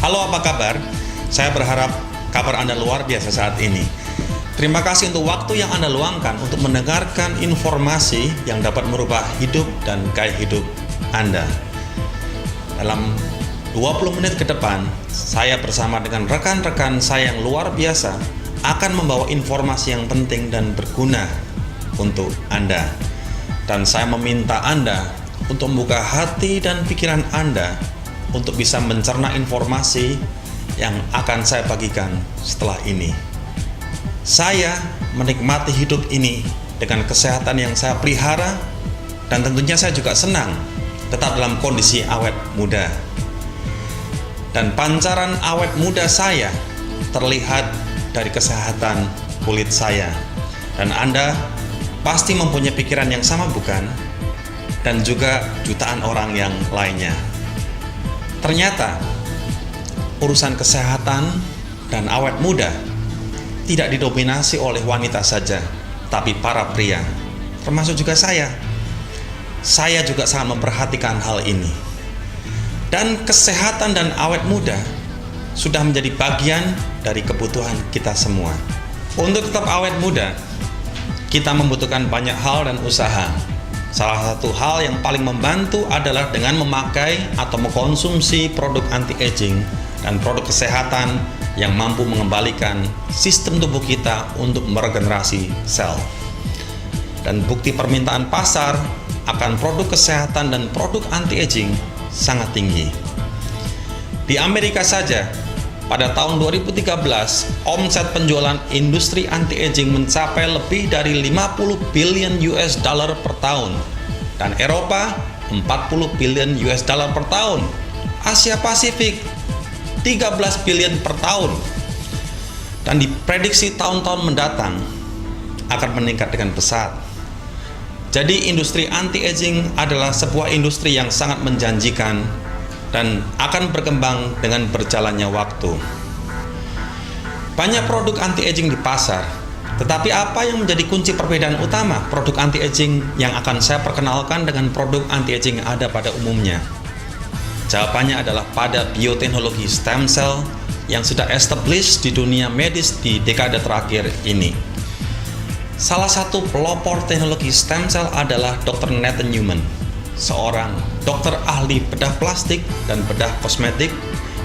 Halo, apa kabar? Saya berharap kabar Anda luar biasa saat ini. Terima kasih untuk waktu yang Anda luangkan untuk mendengarkan informasi yang dapat merubah hidup dan gaya hidup Anda. Dalam 20 menit ke depan, saya bersama dengan rekan-rekan saya yang luar biasa akan membawa informasi yang penting dan berguna untuk Anda. Dan saya meminta Anda untuk membuka hati dan pikiran Anda untuk bisa mencerna informasi yang akan saya bagikan setelah ini. Saya menikmati hidup ini dengan kesehatan yang saya pelihara, dan tentunya saya juga senang tetap dalam kondisi awet muda. Dan pancaran awet muda saya terlihat dari kesehatan kulit saya. Dan Anda pasti mempunyai pikiran yang sama, bukan? Dan juga jutaan orang yang lainnya. Ternyata urusan kesehatan dan awet muda tidak didominasi oleh wanita saja, tapi para pria, termasuk juga saya. Saya juga sangat memperhatikan hal ini. Dan kesehatan dan awet muda sudah menjadi bagian dari kebutuhan kita semua. Untuk tetap awet muda, kita membutuhkan banyak hal dan usaha. Salah satu hal yang paling membantu adalah dengan memakai atau mengkonsumsi produk anti-aging dan produk kesehatan yang mampu mengembalikan sistem tubuh kita untuk meregenerasi sel. Dan bukti permintaan pasar akan produk kesehatan dan produk anti-aging sangat tinggi. Di Amerika saja, pada tahun 2013, omset penjualan industri anti-aging mencapai lebih dari 50 billion US dollar per tahun. Dan Eropa, 40 billion US dollar per tahun. Asia Pasifik, 13 billion per tahun. Dan diprediksi tahun-tahun mendatang akan meningkat dengan pesat. Jadi industri anti-aging adalah sebuah industri yang sangat menjanjikan dan akan berkembang dengan berjalannya waktu. Banyak produk anti-aging di pasar, tetapi apa yang menjadi kunci perbedaan utama produk anti-aging yang akan saya perkenalkan dengan produk anti-aging yang ada pada umumnya? Jawabannya adalah pada bioteknologi stem cell yang sudah established di dunia medis di dekade terakhir ini. Salah satu pelopor teknologi stem cell adalah Dr. Nathan Newman, seorang dokter ahli bedah plastik dan bedah kosmetik,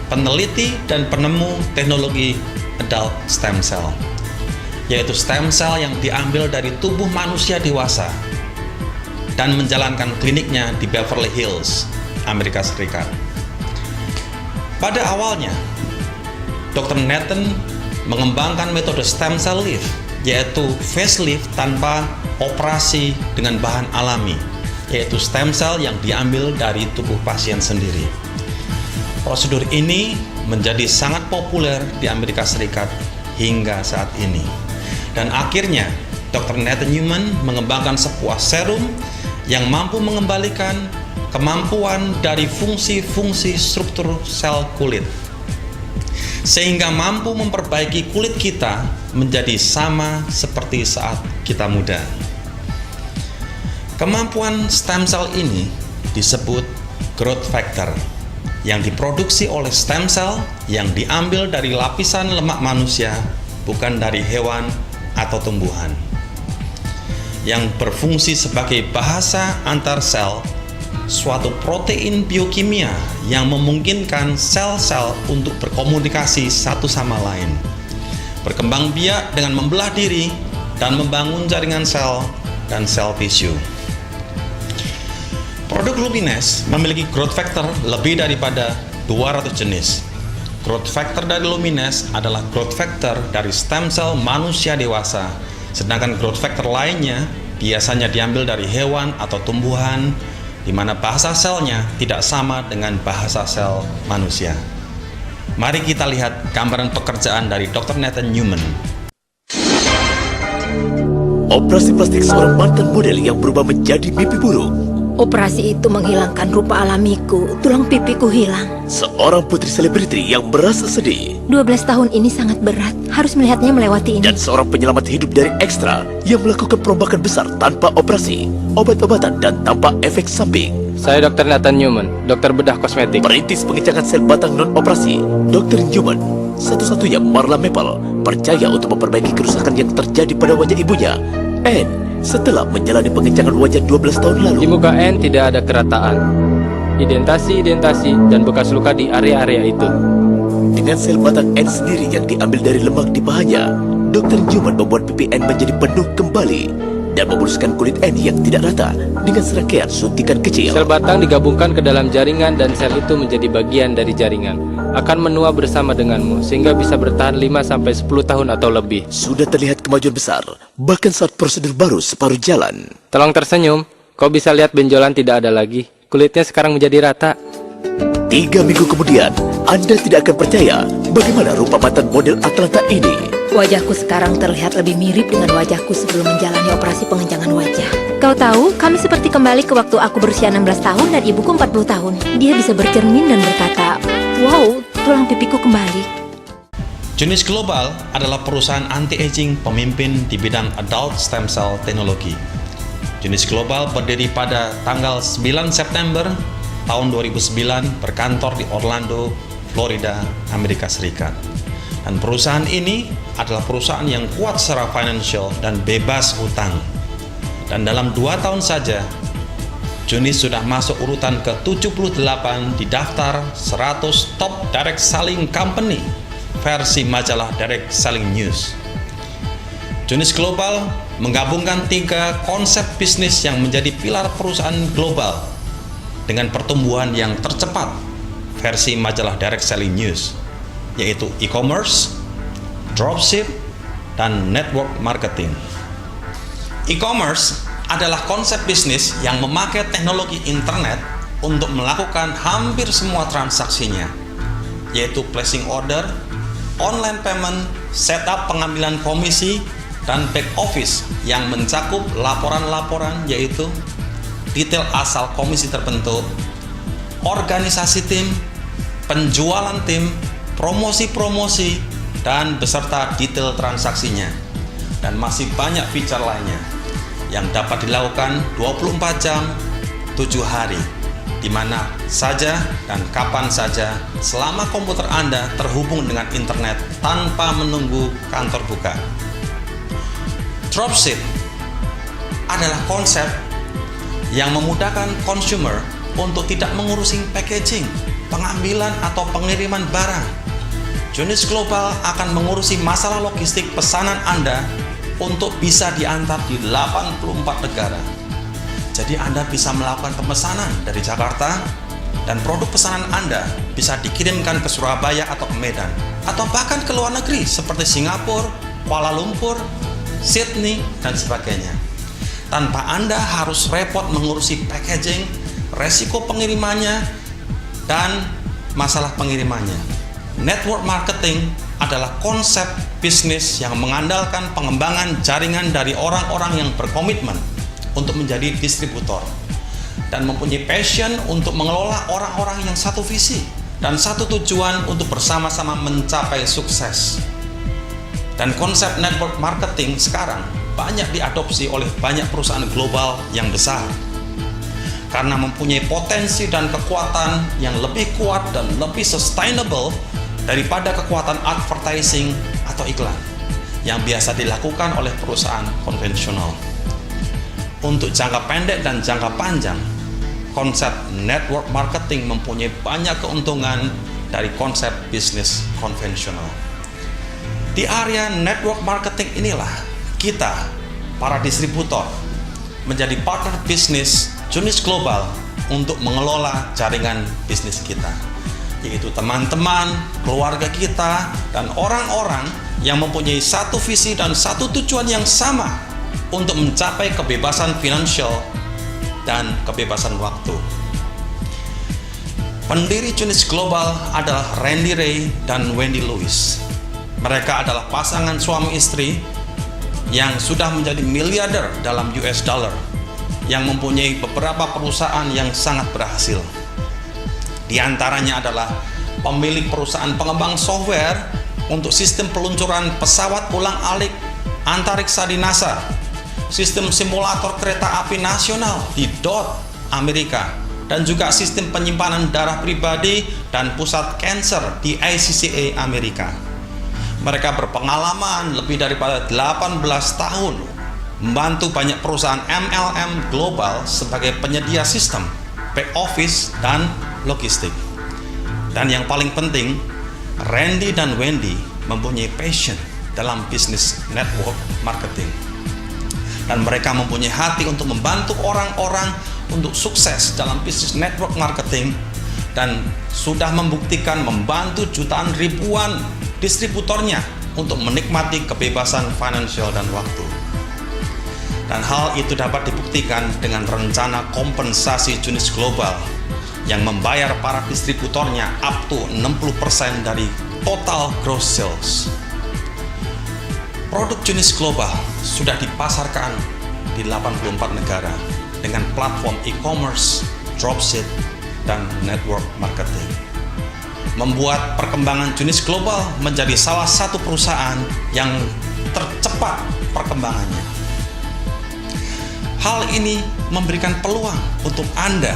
peneliti dan penemu teknologi adult stem cell, yaitu stem cell yang diambil dari tubuh manusia dewasa dan menjalankan kliniknya di Beverly Hills, Amerika Serikat. Pada awalnya, Dr. Nathan mengembangkan metode stem cell lift, yaitu facelift tanpa operasi dengan bahan alami, yaitu stem cell yang diambil dari tubuh pasien sendiri. Prosedur ini menjadi sangat populer di Amerika Serikat hingga saat ini. Dan akhirnya, Dr. Nathan Newman mengembangkan sebuah serum yang mampu mengembalikan kemampuan dari fungsi-fungsi struktur sel kulit, sehingga mampu memperbaiki kulit kita menjadi sama seperti saat kita muda. Kemampuan stem cell ini disebut growth factor, yang diproduksi oleh stem cell yang diambil dari lapisan lemak manusia, bukan dari hewan atau tumbuhan, yang berfungsi sebagai bahasa antar sel, suatu protein biokimia yang memungkinkan sel-sel untuk berkomunikasi satu sama lain, berkembang biak dengan membelah diri dan membangun jaringan sel dan sel tisu. Produk Lumines memiliki growth factor lebih daripada 200 jenis. Growth factor dari Lumines adalah growth factor dari stem cell manusia dewasa, sedangkan growth factor lainnya biasanya diambil dari hewan atau tumbuhan, di mana bahasa selnya tidak sama dengan bahasa sel manusia. Mari kita lihat gambaran pekerjaan dari Dr. Nathan Newman. Operasi plastik seorang mantan model yang berubah menjadi mimpi buruk. Operasi itu menghilangkan rupa alamiku, tulang pipiku hilang. Seorang putri selebriti yang merasa sedih. 12 tahun ini sangat berat, harus melihatnya melewati ini. Dan seorang penyelamat hidup dari Ekstra yang melakukan perombakan besar tanpa operasi, obat-obatan, dan tanpa efek samping. Saya Dr. Nathan Newman, dokter bedah kosmetik. Perintis pengecangan sel batang non-operasi, Dr. Newman, satu-satunya Marla Maple, percaya untuk memperbaiki kerusakan yang terjadi pada wajah ibunya, Anne, setelah menjalani pengecangan wajah 12 tahun lalu. Di muka Anne tidak ada kerataan, identasi, dan bekas luka di area-area itu. Dengan sel batang Anne sendiri yang diambil dari lemak di pahanya, Dr. Newman membuat pipi Anne menjadi penuh kembali dan memuluskan kulit Anne yang tidak rata dengan serangkaian suntikan kecil. Sel batang digabungkan ke dalam jaringan dan sel itu menjadi bagian dari jaringan. Akan menua bersama denganmu sehingga bisa bertahan 5-10 tahun atau lebih. Sudah terlihat kemajuan besar, bahkan saat prosedur baru separuh jalan. Tolong tersenyum, kau bisa lihat benjolan tidak ada lagi. Kulitnya sekarang menjadi rata. 3 minggu kemudian, Anda tidak akan percaya bagaimana rupa mantan model Atlanta ini. Wajahku sekarang terlihat lebih mirip dengan wajahku sebelum menjalani operasi pengencangan wajah. Kau tahu, kami seperti kembali ke waktu aku berusia 16 tahun dan ibuku 40 tahun. Dia bisa bercermin dan berkata, "Wow, tulang pipiku kembali." Genesis Global adalah perusahaan anti-aging pemimpin di bidang adult stem cell teknologi. Genesis Global berdiri pada tanggal 9 September tahun 2009 berkantor di Orlando, Florida, Amerika Serikat. Dan perusahaan ini adalah perusahaan yang kuat secara financial dan bebas hutang. Dan dalam 2 tahun saja, Genesis sudah masuk urutan ke-78 di daftar 100 top direct selling company versi majalah Direct Selling News. Genesis Global menggabungkan 3 konsep bisnis yang menjadi pilar perusahaan global dengan pertumbuhan yang tercepat versi majalah Direct Selling News, yaitu e-commerce, dropship, dan network marketing. E-commerce adalah konsep bisnis yang memakai teknologi internet untuk melakukan hampir semua transaksinya, yaitu placing order, online payment, setup pengambilan komisi, dan back office yang mencakup laporan-laporan, yaitu detail asal komisi terbentuk, organisasi tim, penjualan tim, promosi-promosi, dan beserta detail transaksinya. Dan masih banyak fitur lainnya yang dapat dilakukan 24 jam, 7 hari, di mana saja dan kapan saja selama komputer Anda terhubung dengan internet tanpa menunggu kantor buka. Dropship adalah konsep yang memudahkan consumer untuk tidak mengurusi packaging, pengambilan atau pengiriman barang. Genesis Global akan mengurusi masalah logistik pesanan Anda untuk bisa diantar di 84 negara. Jadi Anda bisa melakukan pemesanan dari Jakarta dan produk pesanan Anda bisa dikirimkan ke Surabaya atau ke Medan, atau bahkan ke luar negeri seperti Singapura, Kuala Lumpur, Sydney, dan sebagainya. Tanpa Anda harus repot mengurusi packaging, resiko pengirimannya, dan masalah pengirimannya. Network marketing adalah konsep bisnis yang mengandalkan pengembangan jaringan dari orang-orang yang berkomitmen untuk menjadi distributor dan mempunyai passion untuk mengelola orang-orang yang satu visi dan satu tujuan untuk bersama-sama mencapai sukses. Dan konsep network marketing sekarang banyak diadopsi oleh banyak perusahaan global yang besar karena mempunyai potensi dan kekuatan yang lebih kuat dan lebih sustainable daripada kekuatan advertising atau iklan yang biasa dilakukan oleh perusahaan konvensional. Untuk jangka pendek dan jangka panjang, konsep network marketing mempunyai banyak keuntungan dari konsep bisnis konvensional. Di area network marketing inilah kita, para distributor, menjadi partner bisnis Genesis Global untuk mengelola jaringan bisnis kita, yaitu teman-teman, keluarga kita, dan orang-orang yang mempunyai satu visi dan satu tujuan yang sama untuk mencapai kebebasan finansial dan kebebasan waktu. Pendiri Genesis Global adalah Randy Ray dan Wendy Lewis. Mereka adalah pasangan suami istri yang sudah menjadi miliarder dalam US dollar yang mempunyai beberapa perusahaan yang sangat berhasil. Di antaranya adalah pemilik perusahaan pengembang software untuk sistem peluncuran pesawat ulang-alik antariksa di NASA, sistem simulator kereta api nasional di DOT, Amerika, dan juga sistem penyimpanan darah pribadi dan pusat kanker di ICCA, Amerika. Mereka berpengalaman lebih daripada 18 tahun membantu banyak perusahaan MLM global sebagai penyedia sistem, back office, dan logistik. Dan yang paling penting, Randy dan Wendy mempunyai passion dalam bisnis network marketing. Dan mereka mempunyai hati untuk membantu orang-orang untuk sukses dalam bisnis network marketing, dan sudah membuktikan membantu jutaan ribuan distributornya untuk menikmati kebebasan finansial dan waktu. Dan hal itu dapat dibuktikan dengan rencana kompensasi Junius Global yang membayar para distributornya up to 60% dari total gross sales. Produk Junius Global sudah dipasarkan di 84 negara dengan platform e-commerce, dropship, dan network marketing, membuat perkembangan Junius Global menjadi salah satu perusahaan yang tercepat perkembangannya. Hal ini memberikan peluang untuk Anda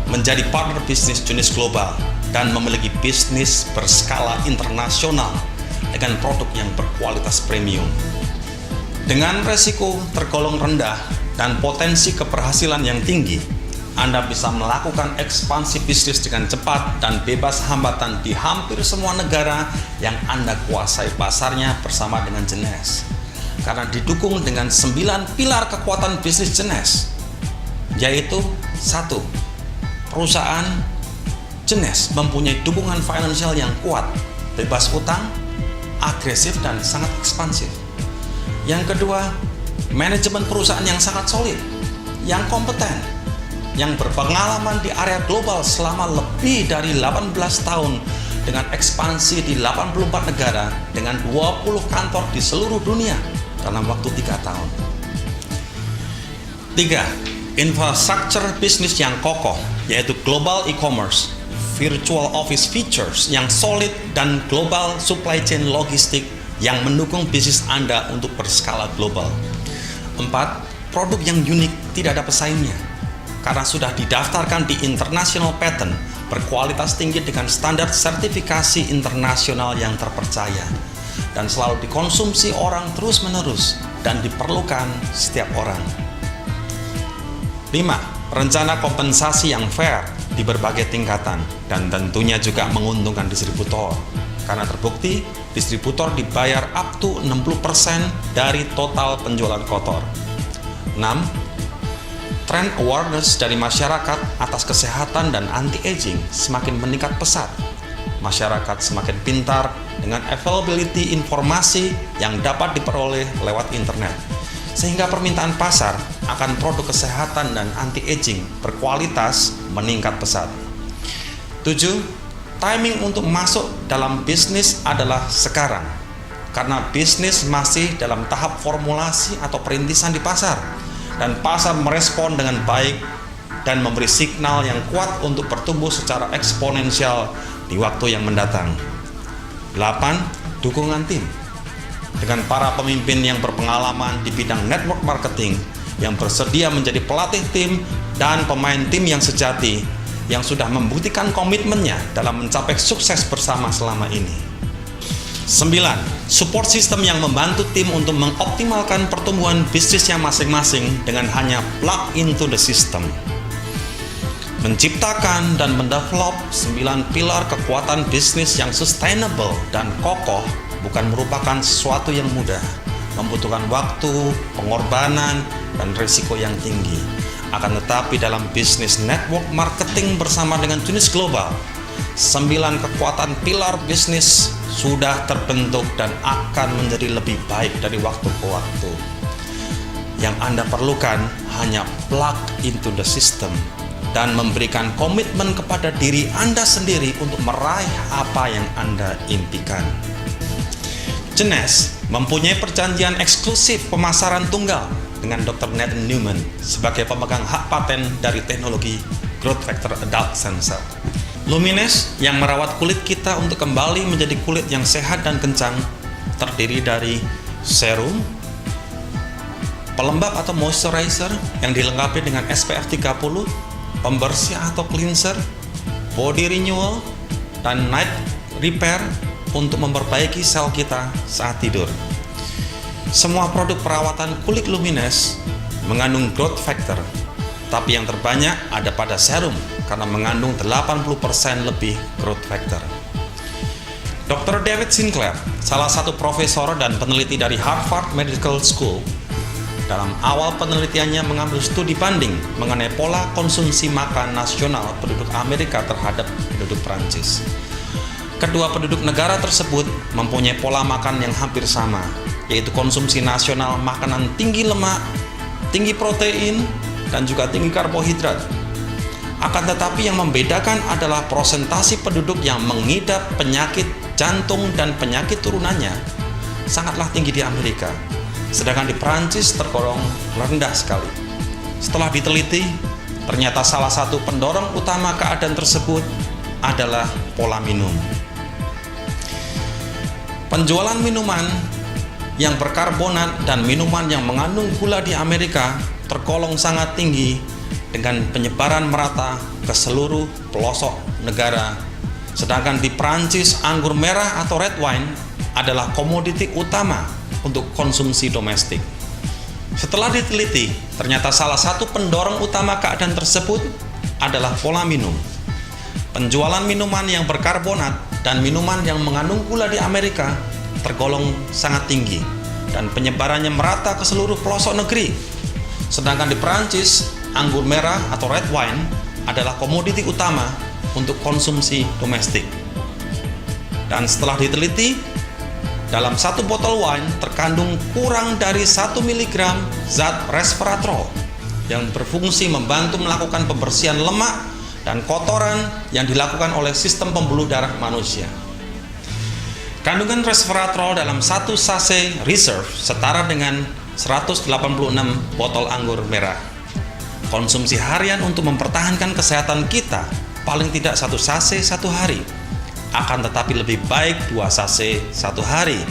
menjadi partner bisnis Junius Global dan memiliki bisnis berskala internasional dengan produk yang berkualitas premium. Dengan resiko tergolong rendah dan potensi keberhasilan yang tinggi, Anda bisa melakukan ekspansi bisnis dengan cepat dan bebas hambatan di hampir semua negara yang Anda kuasai pasarnya bersama dengan Jeunesse. Karena didukung dengan 9 pilar kekuatan bisnis Jeunesse, yaitu 1. Perusahaan Jeunesse mempunyai dukungan finansial yang kuat, bebas utang, agresif, dan sangat ekspansif. Yang kedua, manajemen perusahaan yang sangat solid, yang kompeten, yang berpengalaman di area global selama lebih dari 18 tahun dengan ekspansi di 84 negara dengan 20 kantor di seluruh dunia dalam waktu 3 tahun. 3. Infrastruktur bisnis yang kokoh, yaitu global e-commerce, virtual office features yang solid, dan global supply chain logistik yang mendukung bisnis Anda untuk berskala global. 4. Produk yang unik, tidak ada pesaingnya, karena sudah didaftarkan di international patent, berkualitas tinggi dengan standar sertifikasi internasional yang terpercaya, dan selalu dikonsumsi orang terus-menerus dan diperlukan setiap orang. 5. Rencana kompensasi yang fair di berbagai tingkatan dan tentunya juga menguntungkan distributor, karena terbukti distributor dibayar up to 60% dari total penjualan kotor. 6. Trend awareness dari masyarakat atas kesehatan dan anti-aging semakin meningkat pesat. Masyarakat semakin pintar dengan availability informasi yang dapat diperoleh lewat internet, sehingga permintaan pasar akan produk kesehatan dan anti-aging berkualitas meningkat pesat. 7. Timing untuk masuk dalam bisnis adalah sekarang, karena bisnis masih dalam tahap formulasi atau perintisan di pasar, dan pasar merespon dengan baik dan memberi signal yang kuat untuk bertumbuh secara eksponensial di waktu yang mendatang. 8. Dukungan tim dengan para pemimpin yang berpengalaman di bidang network marketing yang bersedia menjadi pelatih tim dan pemain tim yang sejati, yang sudah membuktikan komitmennya dalam mencapai sukses bersama selama ini. 9. Support system yang membantu tim untuk mengoptimalkan pertumbuhan bisnisnya masing-masing dengan hanya plug into the system. Menciptakan dan mendevelop 9 pilar kekuatan bisnis yang sustainable dan kokoh bukan merupakan sesuatu yang mudah, membutuhkan waktu, pengorbanan, dan risiko yang tinggi. Akan tetapi dalam bisnis network marketing bersama dengan Junius Global, 9 kekuatan pilar bisnis sudah terbentuk dan akan menjadi lebih baik dari waktu ke waktu. Yang Anda perlukan hanya plug into the system dan memberikan komitmen kepada diri Anda sendiri untuk meraih apa yang Anda impikan. Jeunesse mempunyai perjanjian eksklusif pemasaran tunggal dengan Dr. Nathan Newman sebagai pemegang hak paten dari teknologi Growth Factor Adult Sensor. Lumines yang merawat kulit kita untuk kembali menjadi kulit yang sehat dan kencang terdiri dari serum, pelembab atau moisturizer yang dilengkapi dengan SPF 30, pembersih atau cleanser, body renewal, dan night repair untuk memperbaiki sel kita saat tidur. Semua produk perawatan kulit Lumines mengandung growth factor, tapi yang terbanyak ada pada serum karena mengandung 80% lebih growth factor. Dr. David Sinclair, salah satu profesor dan peneliti dari Harvard Medical School, dalam awal penelitiannya mengambil studi banding mengenai pola konsumsi makan nasional penduduk Amerika terhadap penduduk Prancis. Kedua penduduk negara tersebut mempunyai pola makan yang hampir sama, yaitu konsumsi nasional makanan tinggi lemak, tinggi protein, dan juga tinggi karbohidrat. Akan tetapi yang membedakan adalah prosentasi penduduk yang mengidap penyakit jantung dan penyakit turunannya sangatlah tinggi di Amerika, sedangkan di Prancis tergolong rendah sekali. Setelah diteliti, ternyata salah satu pendorong utama keadaan tersebut adalah pola minum. Penjualan minuman yang berkarbonat dan minuman yang mengandung gula di Amerika tergolong sangat tinggi dengan penyebaran merata ke seluruh pelosok negara. Sedangkan di Prancis, anggur merah atau red wine adalah komoditi utama untuk konsumsi domestik. Setelah diteliti, ternyata salah satu pendorong utama keadaan tersebut adalah pola minum. Penjualan minuman yang berkarbonat dan minuman yang mengandung gula di Amerika tergolong sangat tinggi dan penyebarannya merata ke seluruh pelosok negeri. Sedangkan di Prancis, anggur merah atau red wine adalah komoditi utama untuk konsumsi domestik. Dan setelah diteliti, dalam satu botol wine terkandung kurang dari 1 mg zat resveratrol yang berfungsi membantu melakukan pembersihan lemak dan kotoran yang dilakukan oleh sistem pembuluh darah manusia. Kandungan resveratrol dalam satu sachet Reserve setara dengan 186 botol anggur merah. Konsumsi harian untuk mempertahankan kesehatan kita paling tidak 1 sachet 1 hari. Akan tetapi lebih baik 2 sachet 1 hari,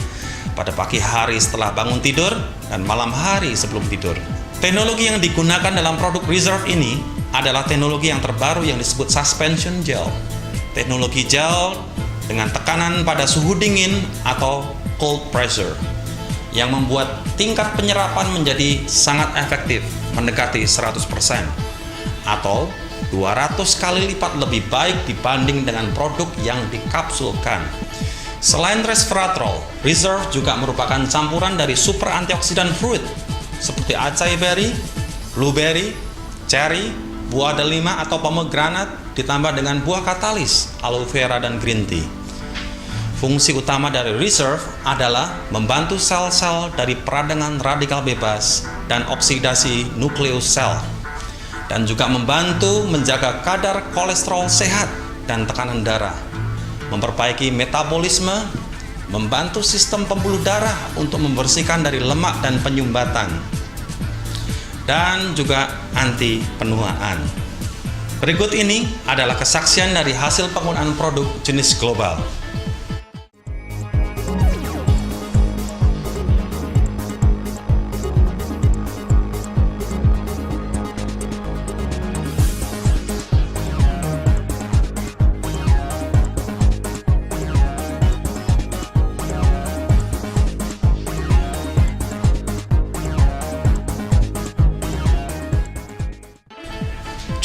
pada pagi hari setelah bangun tidur dan malam hari sebelum tidur. Teknologi yang digunakan dalam produk Reserve ini adalah teknologi yang terbaru yang disebut suspension gel. Teknologi gel dengan tekanan pada suhu dingin atau cold pressure yang membuat tingkat penyerapan menjadi sangat efektif, mendekati 100% atau 200 kali lipat lebih baik dibanding dengan produk yang dikapsulkan. Selain resveratrol, Reserve juga merupakan campuran dari super antioksidan fruit seperti acai berry, blueberry, cherry, buah delima atau pomegranate ditambah dengan buah katalis, aloe vera dan green tea. Fungsi utama dari Reserve adalah membantu sel-sel dari peradangan radikal bebas dan oksidasi nukleus sel, dan juga membantu menjaga kadar kolesterol sehat dan tekanan darah, memperbaiki metabolisme, membantu sistem pembuluh darah untuk membersihkan dari lemak dan penyumbatan, dan juga anti penuaan. Berikut ini adalah kesaksian dari hasil penggunaan produk jenis global.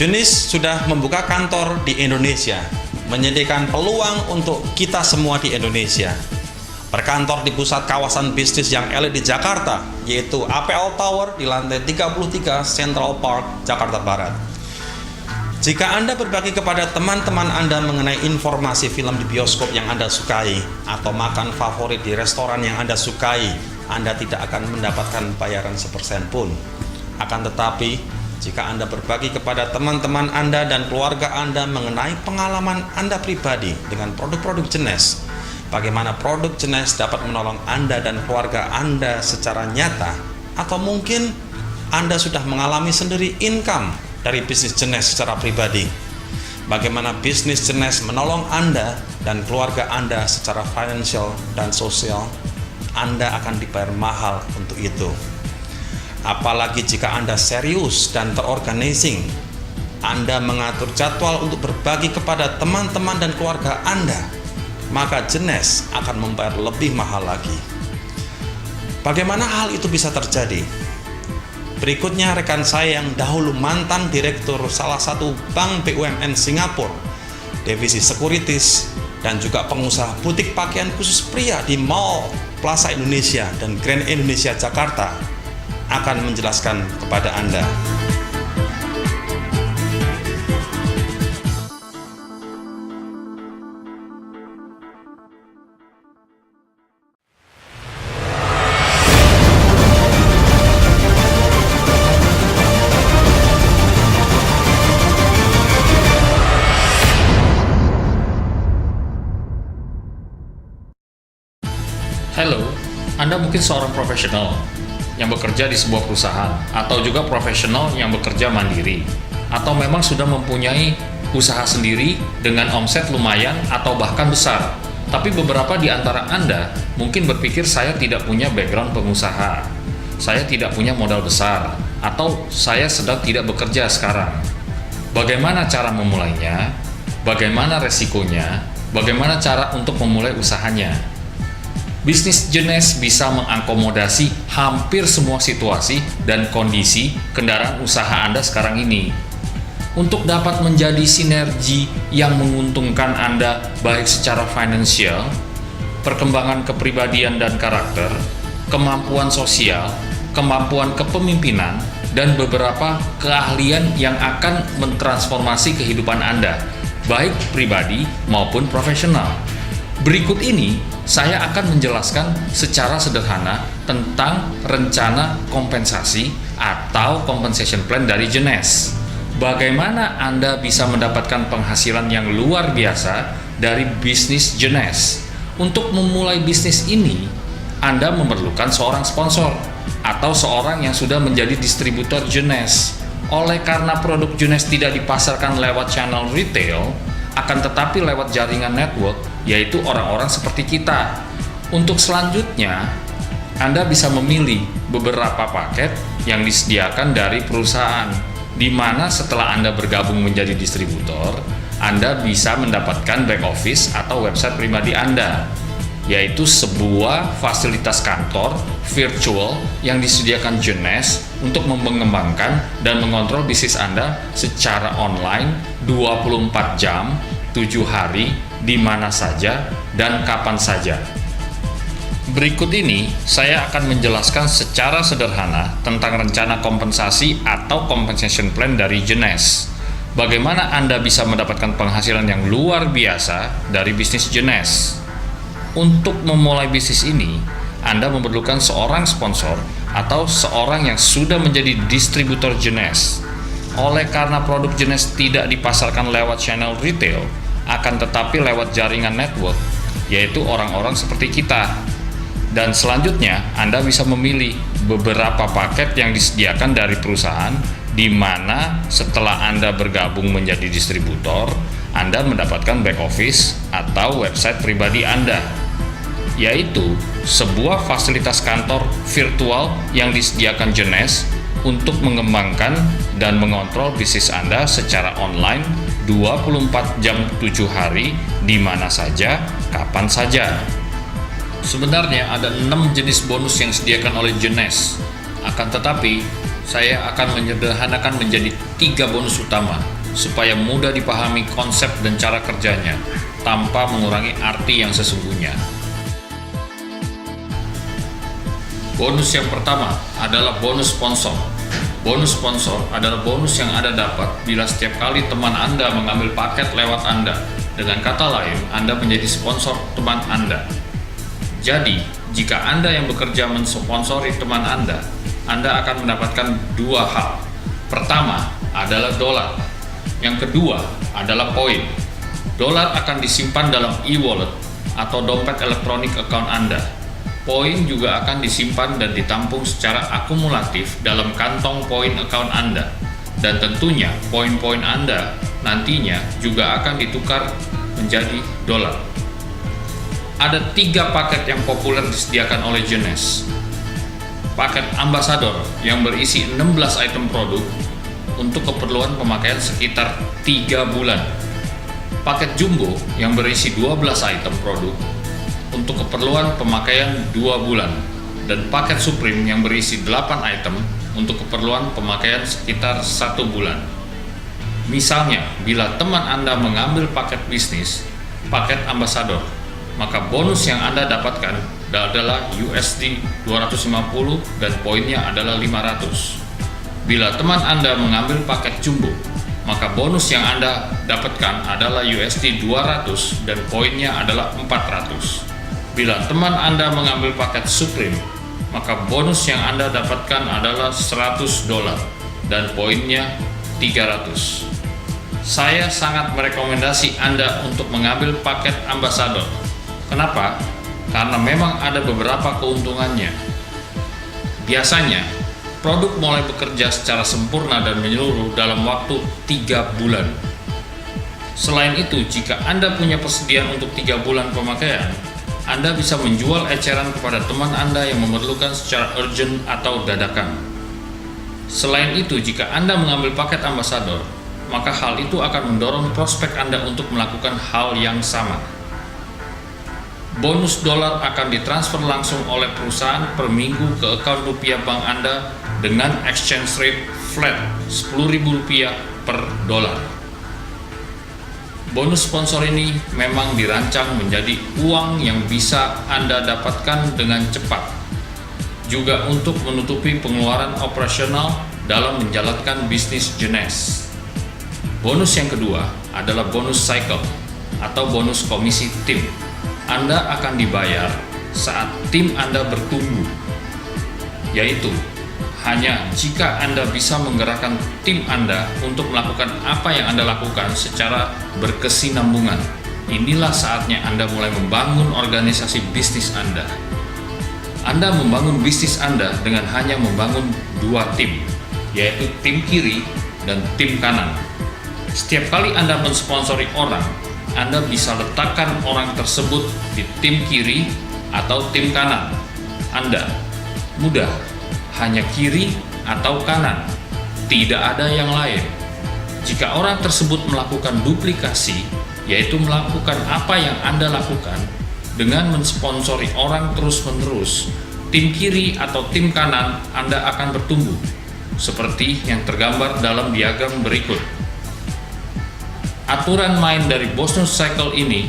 Junis sudah membuka kantor di Indonesia, menyediakan peluang untuk kita semua di Indonesia. Berkantor di pusat kawasan bisnis yang elit di Jakarta, yaitu APL Tower di lantai 33 Central Park, Jakarta Barat. Jika Anda berbagi kepada teman-teman Anda mengenai informasi film di bioskop yang Anda sukai, atau makan favorit di restoran yang Anda sukai, Anda tidak akan mendapatkan bayaran sepersen pun. Akan tetapi, jika Anda berbagi kepada teman-teman Anda dan keluarga Anda mengenai pengalaman Anda pribadi dengan produk-produk Jenes, bagaimana produk Jenes dapat menolong Anda dan keluarga Anda secara nyata, atau mungkin Anda sudah mengalami sendiri income dari bisnis Jenes secara pribadi. Bagaimana bisnis Jenes menolong Anda dan keluarga Anda secara financial dan sosial, Anda akan dibayar mahal untuk itu. Apalagi jika Anda serius dan terorganizing, Anda mengatur jadwal untuk berbagi kepada teman-teman dan keluarga Anda, maka Jenes akan membayar lebih mahal lagi. Bagaimana hal itu bisa terjadi? Berikutnya rekan saya yang dahulu mantan direktur salah satu bank BUMN Singapura, divisi securities, dan juga pengusaha butik pakaian khusus pria di Mall Plaza Indonesia dan Grand Indonesia Jakarta, akan menjelaskan kepada Anda. Halo, Anda mungkin seorang profesional yang bekerja di sebuah perusahaan, atau juga profesional yang bekerja mandiri, atau memang sudah mempunyai usaha sendiri dengan omset lumayan atau bahkan besar. Tapi beberapa di antara Anda mungkin berpikir, saya tidak punya background pengusaha, saya tidak punya modal besar, atau saya sedang tidak bekerja sekarang. Bagaimana cara memulainya? Bagaimana resikonya? Bagaimana cara untuk memulai usahanya? Bisnis Jenes bisa mengakomodasi hampir semua situasi dan kondisi kendaraan usaha Anda sekarang ini. Untuk dapat menjadi sinergi yang menguntungkan Anda baik secara finansial, perkembangan kepribadian dan karakter, kemampuan sosial, kemampuan kepemimpinan, dan beberapa keahlian yang akan mentransformasi kehidupan Anda, baik pribadi maupun profesional. Berikut ini saya akan menjelaskan secara sederhana tentang rencana kompensasi atau compensation plan dari Jenes. Bagaimana Anda bisa mendapatkan penghasilan yang luar biasa dari bisnis Jenes. Untuk memulai bisnis ini, Anda memerlukan seorang sponsor atau seorang yang sudah menjadi distributor Jenes. Oleh karena produk Jenes tidak dipasarkan lewat channel retail, akan tetapi lewat jaringan network, yaitu orang-orang seperti kita. Untuk selanjutnya, Anda bisa memilih beberapa paket yang disediakan dari perusahaan, di mana setelah Anda bergabung menjadi distributor, Anda bisa mendapatkan back office atau website pribadi Anda, yaitu sebuah fasilitas kantor virtual yang disediakan Jenes untuk mengembangkan dan mengontrol bisnis Anda secara online 24 jam, 7 hari, di mana saja dan kapan saja. Berikut ini saya akan menjelaskan secara sederhana tentang rencana kompensasi atau compensation plan dari Jenes. Bagaimana Anda bisa mendapatkan penghasilan yang luar biasa dari bisnis Jenes. Untuk memulai bisnis ini, Anda memerlukan seorang sponsor atau seorang yang sudah menjadi distributor Jenes. Oleh karena produk Jenes tidak dipasarkan lewat channel retail, akan tetapi lewat jaringan network, yaitu orang-orang seperti kita. Dan selanjutnya, Anda bisa memilih beberapa paket yang disediakan dari perusahaan, di mana setelah Anda bergabung menjadi distributor, Anda mendapatkan back office atau website pribadi Anda, yaitu sebuah fasilitas kantor virtual yang disediakan Jenes untuk mengembangkan dan mengontrol bisnis Anda secara online 24 jam 7 hari, di mana saja, kapan saja. Sebenarnya ada 6 jenis bonus yang disediakan oleh Jenes. Akan tetapi, saya akan menyederhanakan menjadi 3 bonus utama, supaya mudah dipahami konsep dan cara kerjanya, tanpa mengurangi arti yang sesungguhnya. Bonus yang pertama adalah bonus sponsor. Bonus sponsor adalah bonus yang Anda dapat bila setiap kali teman Anda mengambil paket lewat Anda. Dengan kata lain, Anda menjadi sponsor teman Anda. Jadi, jika Anda yang bekerja mensponsori teman Anda akan mendapatkan 2 hal. Pertama adalah dolar. Yang kedua adalah poin. Dolar akan disimpan dalam e-wallet atau dompet elektronik account Anda. Poin juga akan disimpan dan ditampung secara akumulatif dalam kantong poin account Anda. Dan tentunya poin-poin Anda nantinya juga akan ditukar menjadi dolar. Ada 3 paket yang populer disediakan oleh Jeunesse. Paket Ambassador yang berisi 16 item produk untuk keperluan pemakaian sekitar 3 bulan. Paket Jumbo yang berisi 12 item produk untuk keperluan pemakaian 2 bulan. Dan paket Supreme yang berisi 8 item untuk keperluan pemakaian sekitar 1 bulan. Misalnya, bila teman Anda mengambil paket bisnis, paket Ambassador, maka bonus yang Anda dapatkan adalah USD 250 dan poinnya adalah 500. Bila teman Anda mengambil paket Jumbo, maka bonus yang Anda dapatkan adalah USD 200 dan poinnya adalah 400. Bila teman Anda mengambil paket Supreme, maka bonus yang Anda dapatkan adalah $100 dan poinnya 300. Saya sangat merekomendasi Anda untuk mengambil paket Ambassador. Kenapa? Karena memang ada beberapa keuntungannya. Biasanya, produk mulai bekerja secara sempurna dan menyeluruh dalam waktu 3 bulan. Selain itu, jika Anda punya persediaan untuk 3 bulan pemakaian, Anda bisa menjual eceran kepada teman Anda yang memerlukan secara urgent atau dadakan. Selain itu, jika Anda mengambil paket Ambassador, maka hal itu akan mendorong prospek Anda untuk melakukan hal yang sama. Bonus dolar akan ditransfer langsung oleh perusahaan per minggu ke akun rupiah bank Anda dengan exchange rate flat Rp10.000 per dolar. Bonus sponsor ini memang dirancang menjadi uang yang bisa Anda dapatkan dengan cepat, juga untuk menutupi pengeluaran operasional dalam menjalankan bisnis Jeunesse. Bonus yang kedua adalah bonus cycle atau bonus komisi tim. Anda akan dibayar saat tim Anda bertumbuh, yaitu hanya jika Anda bisa menggerakkan tim Anda untuk melakukan apa yang Anda lakukan secara berkesinambungan. Inilah saatnya Anda mulai membangun organisasi bisnis Anda. Anda membangun bisnis Anda dengan hanya membangun 2 tim, yaitu tim kiri dan tim kanan. Setiap kali Anda mensponsori orang, Anda bisa letakkan orang tersebut di tim kiri atau tim kanan Anda. Mudah, hanya kiri atau kanan, tidak ada yang lain. Jika orang tersebut melakukan duplikasi, yaitu melakukan apa yang Anda lakukan dengan mensponsori orang terus-menerus, tim kiri atau tim kanan Anda akan bertumbuh, seperti yang tergambar dalam diagram berikut. Aturan main dari bonus cycle ini.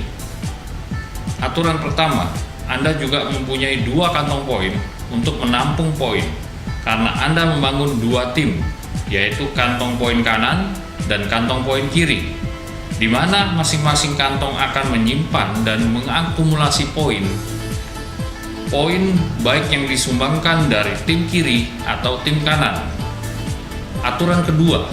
Aturan pertama, Anda juga mempunyai 2 kantong poin untuk menampung poin, karena Anda membangun 2 tim, yaitu kantong poin kanan dan kantong poin kiri, di mana masing-masing kantong akan menyimpan dan mengakumulasi poin. Poin baik yang disumbangkan dari tim kiri atau tim kanan. Aturan kedua,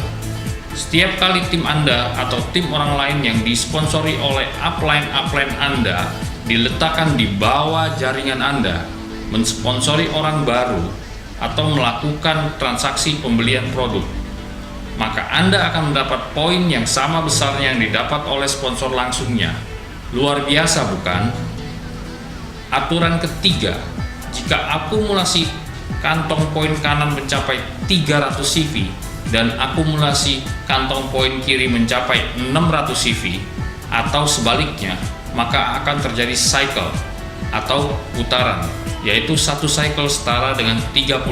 setiap kali tim Anda atau tim orang lain yang disponsori oleh upline Anda diletakkan di bawah jaringan Anda, mensponsori orang baru, atau melakukan transaksi pembelian produk, maka Anda akan mendapat poin yang sama besarnya yang didapat oleh sponsor langsungnya. Luar biasa, bukan? Aturan ketiga, jika akumulasi kantong poin kanan mencapai 300 CV dan akumulasi kantong poin kiri mencapai 600 CV atau sebaliknya, maka akan terjadi cycle atau putaran, yaitu satu cycle setara dengan $35.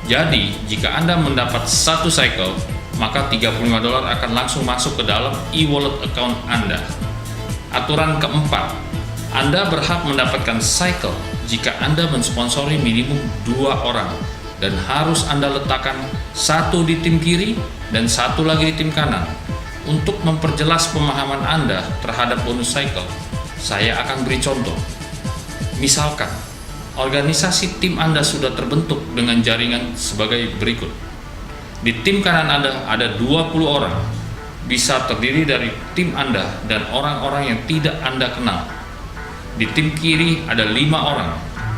Jadi, jika Anda mendapat satu cycle, maka $35 akan langsung masuk ke dalam e-wallet account Anda. Aturan keempat, Anda berhak mendapatkan cycle jika Anda mensponsori minimum 2 orang, dan harus Anda letakkan 1 di tim kiri dan 1 lagi di tim kanan. Untuk memperjelas pemahaman Anda terhadap bonus cycle, saya akan beri contoh. Misalkan, organisasi tim Anda sudah terbentuk dengan jaringan sebagai berikut. Di tim kanan Anda ada 20 orang, bisa terdiri dari tim Anda dan orang-orang yang tidak Anda kenal. Di tim kiri ada 5 orang,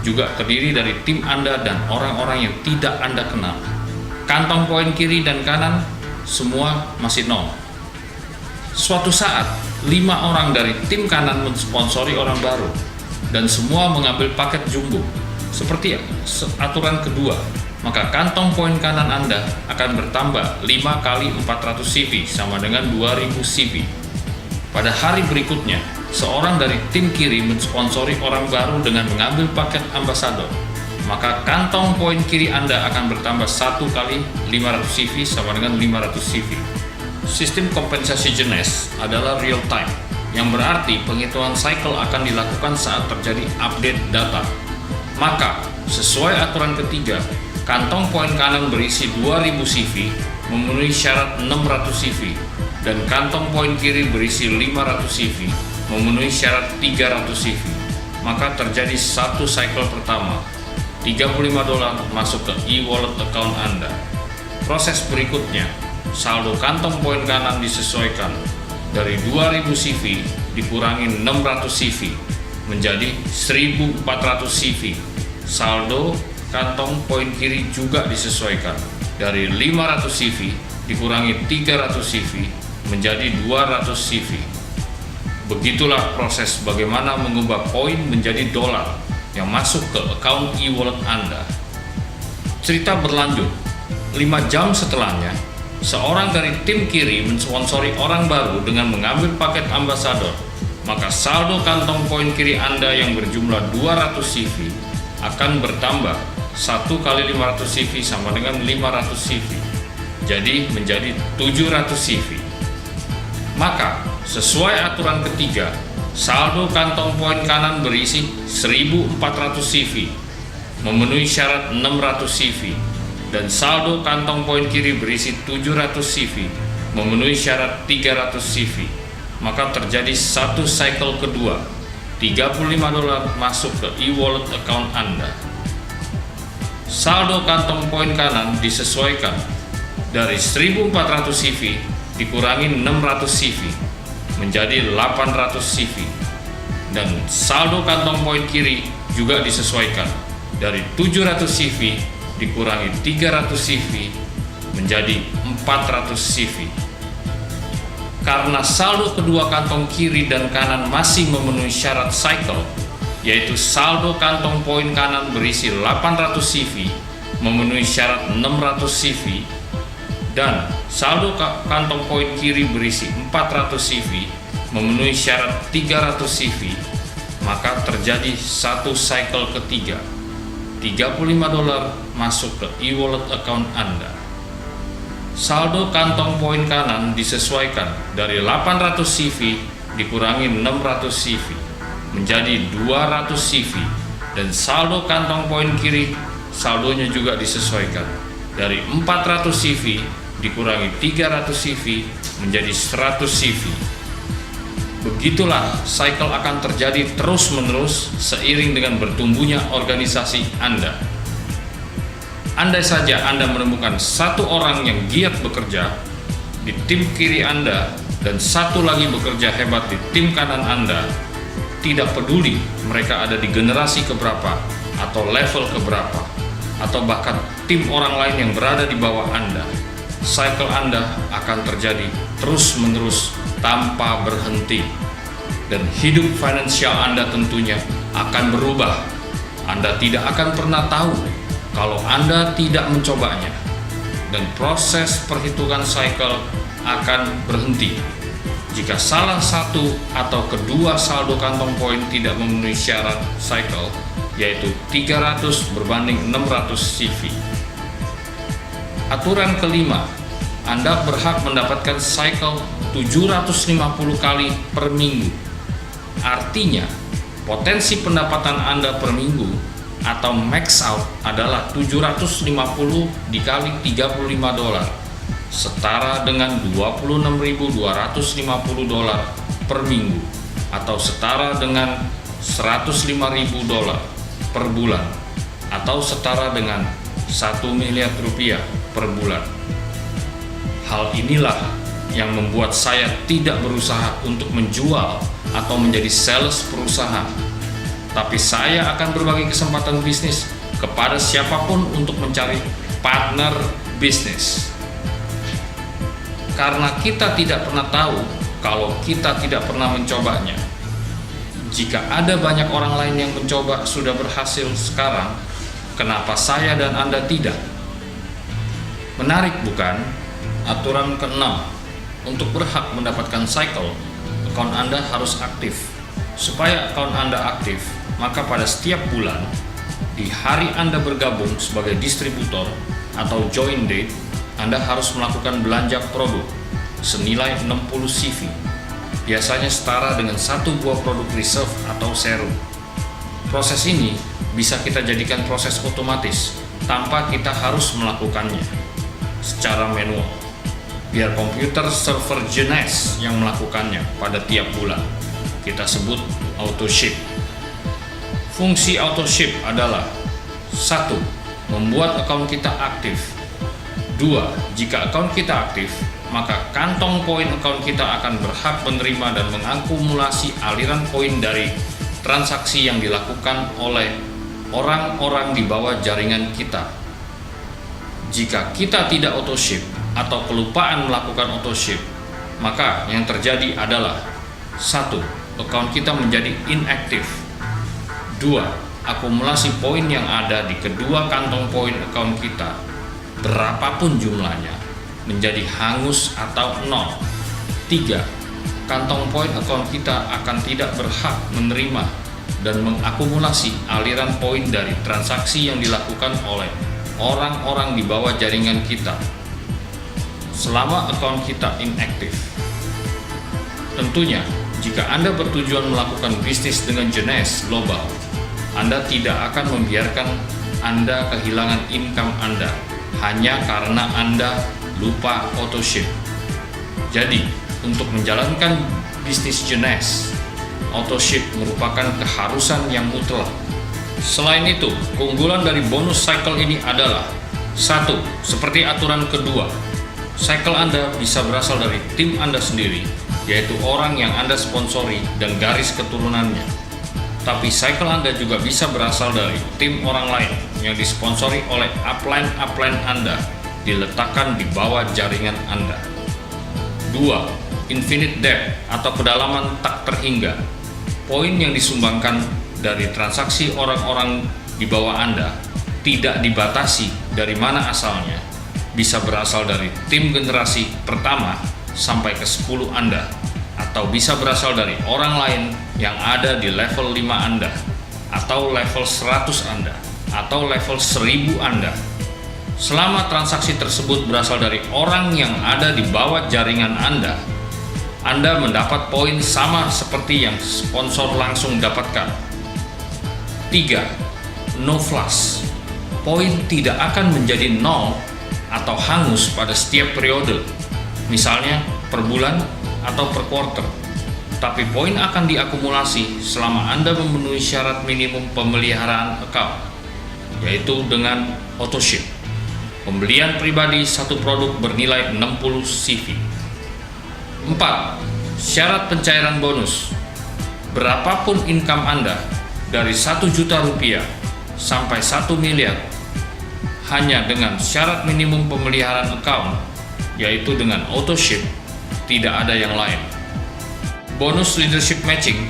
juga terdiri dari tim Anda dan orang-orang yang tidak Anda kenal. Kantong poin kiri dan kanan semua masih 0. Suatu saat, 5 orang dari tim kanan mensponsori orang baru dan semua mengambil paket jumbo. Seperti aturan kedua, maka kantong poin kanan Anda akan bertambah 5 kali 400 CV sama dengan 2000 CV. Pada hari berikutnya, seorang dari tim kiri mensponsori orang baru dengan mengambil paket ambasador. Maka kantong poin kiri Anda akan bertambah 1 kali 500 CV sama dengan 500 CV. Sistem kompensasi jenis adalah real time, yang berarti penghitungan cycle akan dilakukan saat terjadi update data. Maka, sesuai aturan ketiga, kantong poin kanan berisi 2000 CV memenuhi syarat 600 CV dan kantong poin kiri berisi 500 CV memenuhi syarat 300 CV. Maka terjadi satu cycle pertama, $35 masuk ke e-wallet account Anda. Proses berikutnya, saldo kantong poin kanan disesuaikan dari 2000 CV dikurangi 600 CV menjadi 1400 CV. Saldo kantong poin kiri juga disesuaikan dari 500 CV dikurangi 300 CV menjadi 200 CV. Begitulah proses bagaimana mengubah poin menjadi dolar yang masuk ke account e-wallet Anda. Cerita berlanjut, 5 jam setelahnya, seorang dari tim kiri mensponsori orang baru dengan mengambil paket ambasador. Maka saldo kantong poin kiri Anda yang berjumlah 200 CV akan bertambah 1 kali 500 CV sama dengan 500 CV. Jadi menjadi 700 CV. Maka sesuai aturan ketiga, saldo kantong poin kanan berisi 1400 CV memenuhi syarat 600 CV dan saldo kantong poin kiri berisi 700 CV memenuhi syarat 300 CV. Maka terjadi satu cycle kedua, $35 masuk ke e-wallet account Anda. Saldo kantong poin kanan disesuaikan dari 1400 CV dikurangi 600 CV menjadi 800 CV dan saldo kantong poin kiri juga disesuaikan dari 700 CV dikurangi 300 CV menjadi 400 CV. Karena saldo kedua kantong kiri dan kanan masih memenuhi syarat cycle, yaitu saldo kantong poin kanan berisi 800 CV memenuhi syarat 600 CV dan saldo kantong poin kiri berisi 400 CV memenuhi syarat 300 CV, maka terjadi satu cycle ketiga, $35 masuk ke e-wallet account Anda. Saldo kantong poin kanan disesuaikan dari 800 CV dikurangi 600 CV menjadi 200 CV dan saldo kantong poin kiri saldonya juga disesuaikan dari 400 CV dikurangi 300 CV menjadi 100 CV. Begitulah cycle akan terjadi terus-menerus seiring dengan bertumbuhnya organisasi Anda. Andai saja Anda menemukan satu orang yang giat bekerja di tim kiri Anda dan satu lagi bekerja hebat di tim kanan Anda, tidak peduli mereka ada di generasi keberapa atau level keberapa atau bahkan tim orang lain yang berada di bawah Anda, cycle Anda akan terjadi terus-menerus tanpa berhenti dan hidup finansial Anda tentunya akan berubah. Anda tidak akan pernah tahu kalau Anda tidak mencobanya dan proses perhitungan cycle akan berhenti jika salah satu atau kedua saldo kantong poin tidak memenuhi syarat cycle, yaitu 300 berbanding 600 CV. Aturan kelima, Anda berhak mendapatkan cycle 750 kali per minggu. Artinya, potensi pendapatan Anda per minggu atau max out adalah 750 dikali $35 setara dengan $26.250 per minggu atau setara dengan $105.000 per bulan atau setara dengan $1 miliar per bulan. Hal inilah yang membuat saya tidak berusaha untuk menjual atau menjadi sales perusahaan, tapi saya akan berbagi kesempatan bisnis kepada siapapun untuk mencari partner bisnis. Karena kita tidak pernah tahu kalau kita tidak pernah mencobanya. Jika ada banyak orang lain yang mencoba sudah berhasil sekarang, kenapa saya dan Anda tidak? Menarik bukan? Aturan ke-6. Untuk berhak mendapatkan cycle, akun Anda harus aktif. Supaya akun Anda aktif, maka pada setiap bulan, di hari Anda bergabung sebagai distributor atau join date, Anda harus melakukan belanja produk senilai 60 CV. Biasanya setara dengan satu buah produk reserve atau serum. Proses ini bisa kita jadikan proses otomatis tanpa kita harus melakukannya secara manual. Biar komputer server Genes yang melakukannya pada tiap bulan. Kita sebut auto ship. Fungsi auto ship adalah 1. Membuat akun kita aktif. 2. Jika akun kita aktif, maka kantong poin akun kita akan berhak menerima dan mengakumulasi aliran poin dari transaksi yang dilakukan oleh orang-orang di bawah jaringan kita. Jika kita tidak auto ship atau kelupaan melakukan auto ship, maka yang terjadi adalah 1. Akun kita menjadi inaktif. 2. Akumulasi poin yang ada di kedua kantong poin akun kita, berapapun jumlahnya, menjadi hangus atau nol. 3. Kantong poin akun kita akan tidak berhak menerima dan mengakumulasi aliran poin dari transaksi yang dilakukan oleh orang-orang di bawah jaringan kita selama akun kita inaktif. Tentunya, jika Anda bertujuan melakukan bisnis dengan Genes Global, Anda tidak akan membiarkan Anda kehilangan income Anda hanya karena Anda lupa auto ship. Jadi, untuk menjalankan bisnis Genes, auto ship merupakan keharusan yang mutlak. Selain itu, keunggulan dari bonus cycle ini adalah 1. Seperti aturan kedua, cycle Anda bisa berasal dari tim Anda sendiri, yaitu orang yang Anda sponsori dan garis keturunannya. Tapi cycle Anda juga bisa berasal dari tim orang lain yang disponsori oleh upline Anda, diletakkan di bawah jaringan Anda. 2. Infinite depth atau kedalaman tak terhingga. Poin yang disumbangkan dari transaksi orang-orang di bawah Anda tidak dibatasi dari mana asalnya. Bisa berasal dari tim generasi pertama sampai ke 10 Anda, atau bisa berasal dari orang lain yang ada di level 5 Anda, atau level 100 Anda, atau level 1000 Anda. Selama transaksi tersebut berasal dari orang yang ada di bawah jaringan Anda mendapat poin sama seperti yang sponsor langsung dapatkan. 3. No flush. Poin tidak akan menjadi nol atau hangus pada setiap periode, misalnya per bulan atau per quarter. Tapi poin akan diakumulasi selama Anda memenuhi syarat minimum pemeliharaan account, yaitu dengan auto ship. Pembelian pribadi satu produk bernilai 60 CV. 4. Syarat pencairan bonus. Berapapun income Anda, dari 1 juta rupiah sampai 1 miliar, hanya dengan syarat minimum pemeliharaan account, yaitu dengan auto ship, tidak ada yang lain. Bonus leadership matching.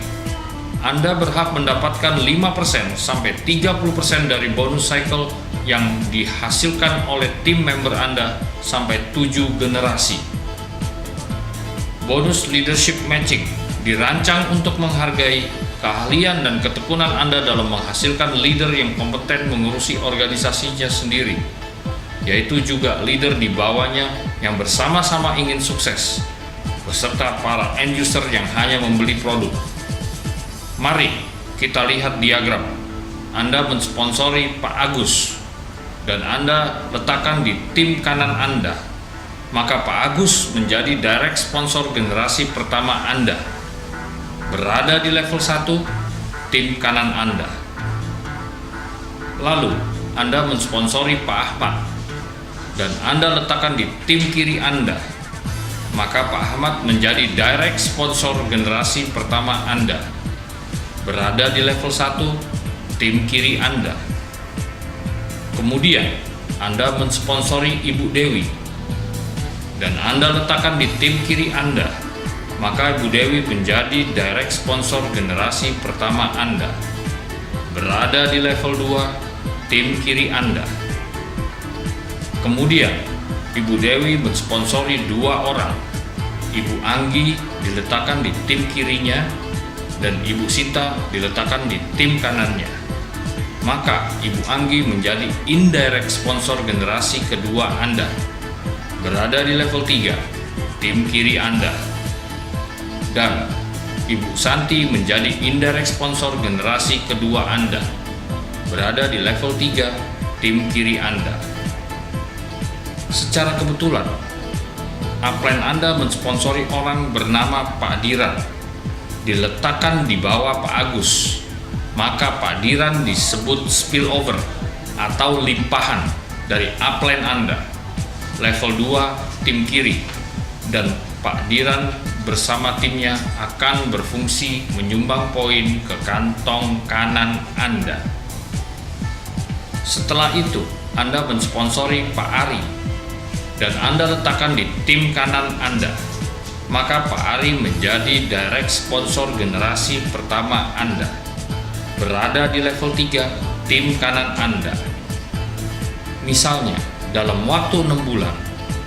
Anda berhak mendapatkan 5% sampai 30% dari bonus cycle yang dihasilkan oleh tim member Anda sampai 7 generasi. Bonus leadership matching dirancang untuk menghargai keahlian dan ketekunan Anda dalam menghasilkan leader yang kompeten mengurusi organisasinya sendiri, yaitu juga leader di bawahnya yang bersama-sama ingin sukses, beserta para end user yang hanya membeli produk. Mari kita lihat diagram. Anda mensponsori Pak Agus dan Anda letakkan di tim kanan Anda, maka Pak Agus menjadi direct sponsor generasi pertama Anda. Berada di level 1, tim kanan Anda. Lalu, Anda mensponsori Pak Ahmad dan Anda letakkan di tim kiri Anda, maka Pak Ahmad menjadi direct sponsor generasi pertama Anda. berada di level 1, tim kiri Anda. Kemudian, Anda mensponsori Ibu Dewi, dan Anda letakkan di tim kiri Anda, maka Ibu Dewi menjadi direct sponsor generasi pertama Anda. Berada di level 2, tim kiri Anda. Kemudian, Ibu Dewi mensponsori 2 orang. Ibu Anggi diletakkan di tim kirinya, dan Ibu Sita diletakkan di tim kanannya. Maka Ibu Anggi menjadi indirect sponsor generasi kedua Anda. Berada di level 3, tim kiri Anda. Dan Ibu Santi menjadi indirect sponsor generasi kedua Anda. Berada di level 3, tim kiri Anda. Secara kebetulan, upline Anda mensponsori orang bernama Pak Diran, diletakkan di bawah Pak Agus. Maka Pak Diran disebut spillover atau limpahan dari upline Anda. Level 2, tim kiri, dan Pak Diran bersama timnya akan berfungsi menyumbang poin ke kantong kanan Anda. Setelah itu, Anda mensponsori Pak Ari, dan Anda letakkan di tim kanan Anda. Maka Pak Ari menjadi direct sponsor generasi pertama Anda. Berada di level 3, tim kanan Anda. Misalnya, dalam waktu 6 bulan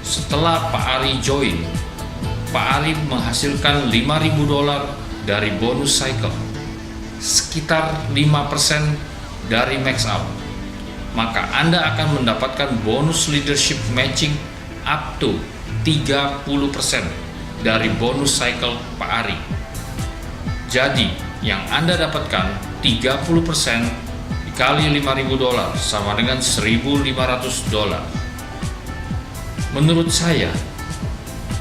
setelah Pak Ari join, Pak Ari menghasilkan $5.000 dari bonus cycle, sekitar 5% dari max out. Maka Anda akan mendapatkan bonus leadership matching up to 30% dari bonus cycle Pak Ari. Jadi, yang Anda dapatkan 30% dikali $5.000 sama dengan $1.500. Menurut saya,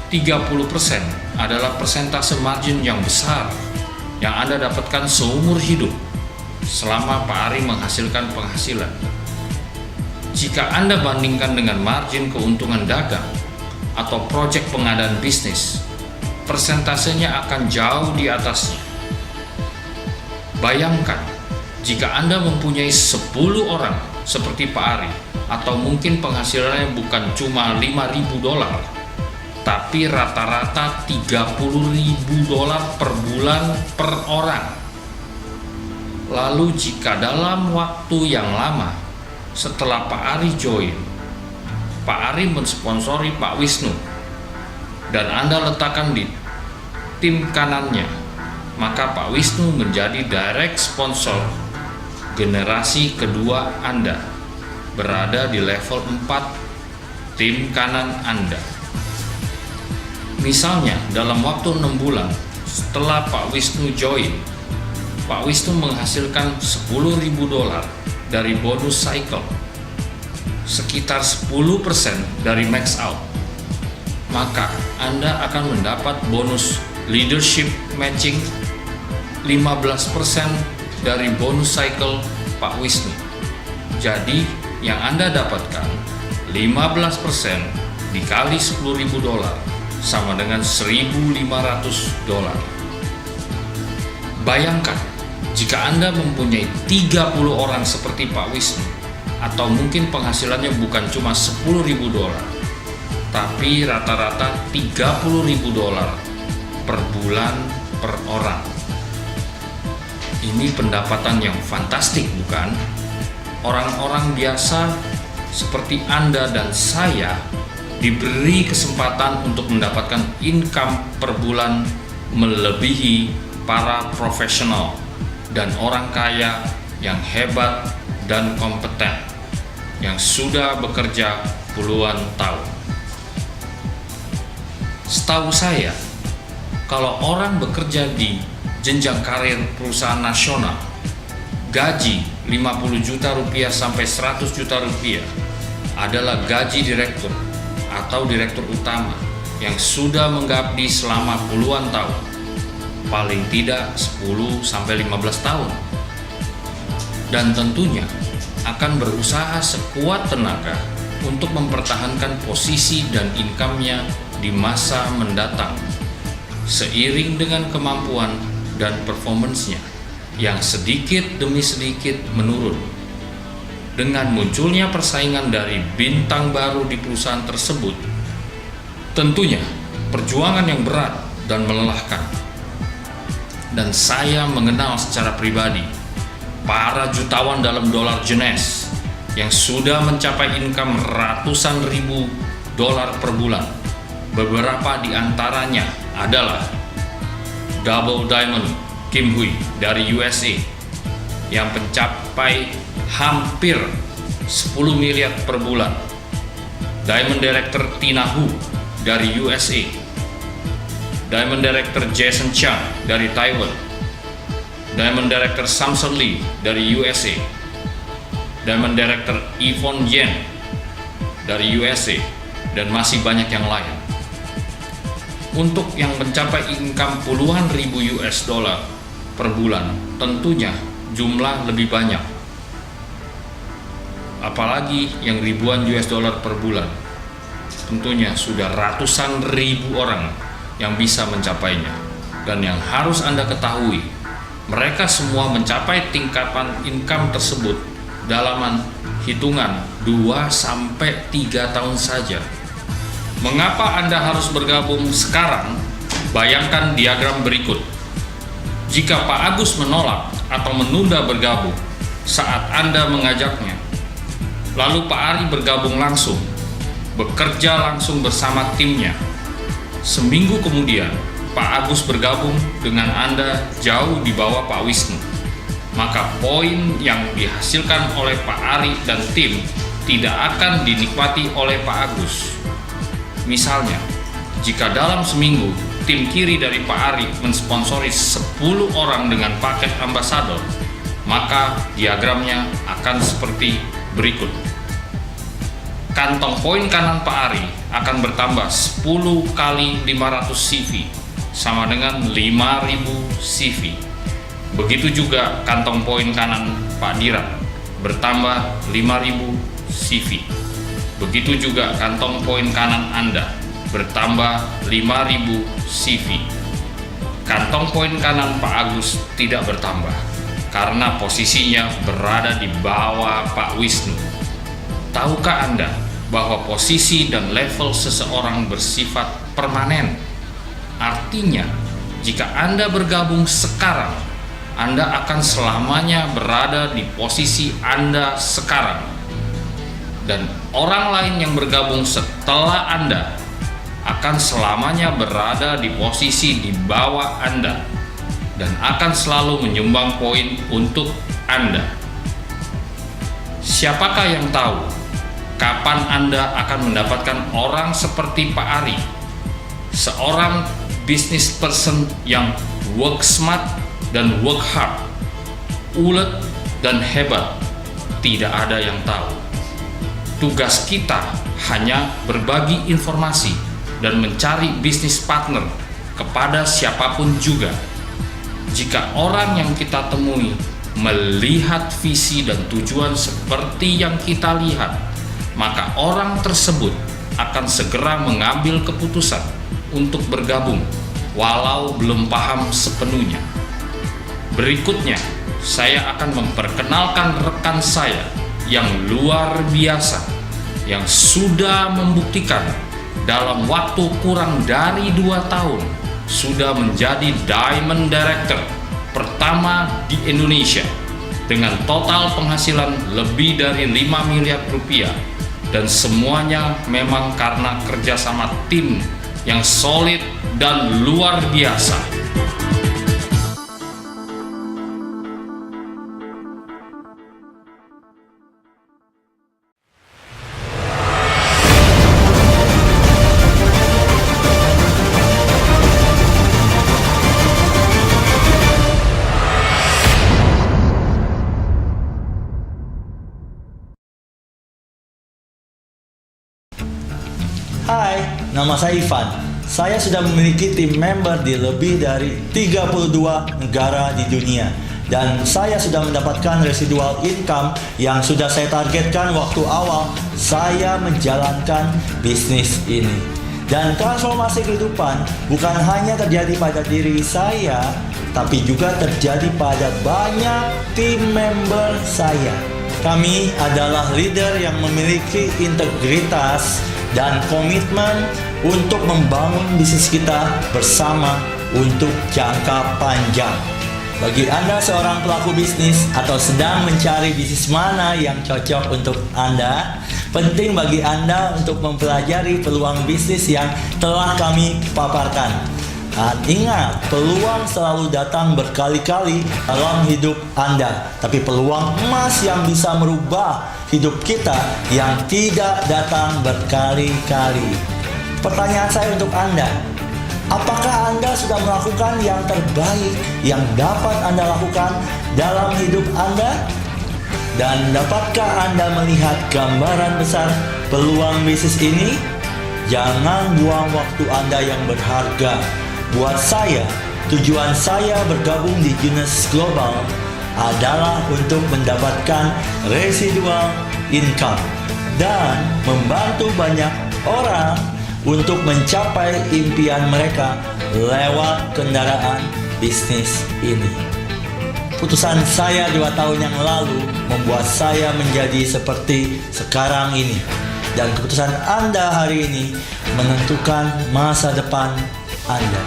30% adalah persentase margin yang besar yang Anda dapatkan seumur hidup selama Pak Ari menghasilkan penghasilan. Jika Anda bandingkan dengan margin keuntungan dagang atau proyek pengadaan bisnis, persentasenya akan jauh di atasnya. Bayangkan, jika Anda mempunyai 10 orang seperti Pak Ari, atau mungkin penghasilannya bukan cuma $5.000, tapi rata-rata $30.000 per bulan per orang. Lalu jika dalam waktu yang lama setelah Pak Ari join, Pak Ari mensponsori Pak Wisnu, dan Anda letakkan di tim kanannya, maka Pak Wisnu menjadi direct sponsor generasi kedua Anda. Berada di level 4, tim kanan Anda. Misalnya, dalam waktu 6 bulan setelah Pak Wisnu join, Pak Wisnu menghasilkan $10.000 dari bonus cycle, sekitar 10% dari max out. Maka Anda akan mendapat bonus leadership matching 15% dari bonus cycle Pak Wisnu. Jadi yang Anda dapatkan 15% dikali $10.000 sama dengan $1.500. Bayangkan, jika Anda mempunyai 30 orang seperti Pak Wisnu, atau mungkin penghasilannya bukan cuma $10.000, tapi rata-rata $30.000 per bulan per orang. Ini pendapatan yang fantastik, bukan? Orang-orang biasa seperti Anda dan saya diberi kesempatan untuk mendapatkan income per bulan melebihi para profesional dan orang kaya yang hebat dan kompeten yang sudah bekerja puluhan tahun. Setahu saya, kalau orang bekerja di jenjang karir perusahaan nasional, gaji 50 juta rupiah sampai 100 juta rupiah adalah gaji direktur atau direktur utama yang sudah mengabdi selama puluhan tahun, paling tidak 10 sampai 15 tahun, dan tentunya akan berusaha sekuat tenaga untuk mempertahankan posisi dan income-nya di masa mendatang seiring dengan kemampuan dan performance-nya. yang sedikit demi sedikit menurun. Dengan munculnya persaingan dari bintang baru di perusahaan tersebut, tentunya perjuangan yang berat dan melelahkan. Dan saya mengenal secara pribadi para jutawan dalam dolar jenes yang sudah mencapai income ratusan ribu dolar per bulan. Beberapa di antaranya adalah Double Diamond Kim Hui dari USA yang mencapai hampir 10 miliar per bulan, Diamond Director Tina Hu dari USA, Diamond Director Jason Chang dari Taiwan, Diamond Director Samson Lee dari USA, Diamond Director Yvonne Yen dari USA, dan masih banyak yang lain. Untuk yang mencapai income puluhan ribu US dollar per bulan, tentunya jumlah lebih banyak. Apalagi yang ribuan US dollar per bulan, tentunya sudah ratusan ribu orang yang bisa mencapainya. Dan yang harus Anda ketahui, mereka semua mencapai tingkatan income tersebut dalam hitungan 2-3 tahun saja. Mengapa Anda harus bergabung sekarang? Bayangkan diagram berikut. Jika Pak Agus menolak atau menunda bergabung saat Anda mengajaknya, lalu Pak Ari bergabung langsung, bekerja langsung bersama timnya. Seminggu kemudian, Pak Agus bergabung dengan Anda jauh di bawah Pak Wisnu. Maka poin yang dihasilkan oleh Pak Ari dan tim tidak akan dinikmati oleh Pak Agus. Misalnya, jika dalam seminggu tim kiri dari Pak Ari mensponsori 10 orang dengan paket ambasador, maka diagramnya akan seperti berikut. Kantong poin kanan Pak Ari akan bertambah 10 kali 500 CV, sama dengan 5.000 CV. Begitu juga kantong poin kanan Pak Dira bertambah 5.000 CV. Begitu juga kantong poin kanan Anda bertambah 5.000 CV. Kantong poin kanan Pak Agus tidak bertambah karena posisinya berada di bawah Pak Wisnu. Tahukah Anda bahwa posisi dan level seseorang bersifat permanen? Artinya, jika Anda bergabung sekarang, Anda akan selamanya berada di posisi Anda sekarang. Dan orang lain yang bergabung setelah Anda akan selamanya berada di posisi di bawah Anda dan akan selalu menyumbang poin untuk Anda. Siapakah yang tahu kapan Anda akan mendapatkan orang seperti Pak Ari, seorang business person yang work smart dan work hard, ulet dan hebat? Tidak ada yang tahu. Tugas kita hanya berbagi informasi dan mencari bisnis partner kepada siapapun juga. Jika orang yang kita temui melihat visi dan tujuan seperti yang kita lihat, maka orang tersebut akan segera mengambil keputusan untuk bergabung walau belum paham sepenuhnya. Berikutnya, saya akan memperkenalkan rekan saya yang luar biasa, yang sudah membuktikan dalam waktu kurang dari 2 tahun sudah menjadi Diamond Director pertama di Indonesia dengan total penghasilan lebih dari 5 miliar rupiah, dan semuanya memang karena kerjasama tim yang solid dan luar biasa. Hai, nama saya Ivan. Saya sudah memiliki tim member di lebih dari 32 negara di dunia. Dan saya sudah mendapatkan residual income yang sudah saya targetkan waktu awal saya menjalankan bisnis ini. Dan transformasi kehidupan bukan hanya terjadi pada diri saya, tapi juga terjadi pada banyak tim member saya. Kami adalah leader yang memiliki integritas dan komitmen untuk membangun bisnis kita bersama untuk jangka panjang. Bagi Anda seorang pelaku bisnis atau sedang mencari bisnis mana yang cocok untuk Anda, penting bagi Anda untuk mempelajari peluang bisnis yang telah kami paparkan. Dan ingat, peluang selalu datang berkali-kali dalam hidup Anda, tapi peluang emas yang bisa merubah hidup kita yang tidak datang berkali-kali. Pertanyaan saya untuk Anda, apakah Anda sudah melakukan yang terbaik yang dapat Anda lakukan dalam hidup Anda? Dan dapatkah Anda melihat gambaran besar peluang bisnis ini? Jangan buang waktu Anda yang berharga. Buat saya, tujuan saya bergabung di Genius Global adalah untuk mendapatkan residual income dan membantu banyak orang untuk mencapai impian mereka lewat kendaraan bisnis ini. Putusan saya 2 tahun yang lalu membuat saya menjadi seperti sekarang ini. Dan keputusan Anda hari ini menentukan masa depan Anda.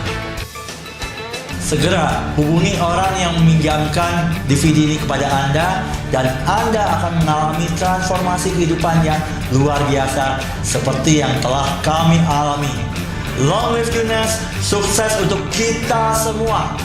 Segera hubungi orang yang meminjamkan DVD ini kepada Anda dan Anda akan mengalami transformasi kehidupan yang luar biasa seperti yang telah kami alami. Long live Genius, sukses untuk kita semua.